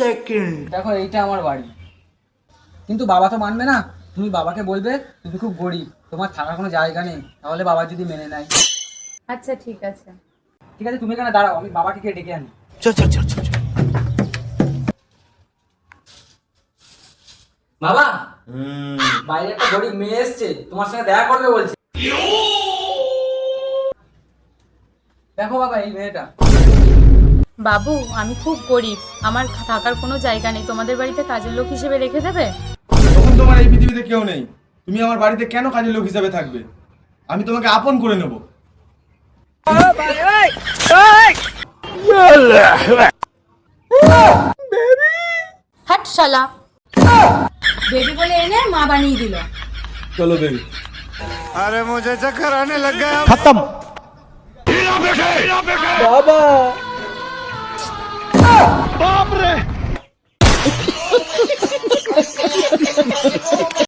Second. দেখো এইটা আমার বাড়ি, কিন্তু বাবা তো মানবে না। তুমি বাবাকে বলবে তুমি খুব গরিব, তোমার থাকার কোনো জায়গা নেই, তাহলে বাবা যদি মেনে নেয়। আচ্ছা ঠিক আছে। ঠিক আছে, তুমি এখানে দাঁড়াও, আমি বাবাকে গিয়ে ডেকে আনি। চল চল চল চল। বাবা, বাইরে একটা গরিব মেয়ে এসছে, তোমার সঙ্গে দেখা করবে বলছে। দেখো বাবা, এই মেয়েটা। বাবু, আমি খুব গরিব, আমার থাকার কোনো জায়গা নেই, তোমাদের বাড়িতে কাজের লোক হিসেবে রেখে দেবে? তখন তোমার এই পৃথিবীতে কেউ নেই, তুমি আমার বাড়িতে কেন কাজের লোক হিসাবে থাকবে? আমি তোমাকে আপন করে নেব। হাট শালা, বেবি বলে এনে মা বানিয়ে দিল। চলো বেবি। খতম। বাবা, বাপ রে।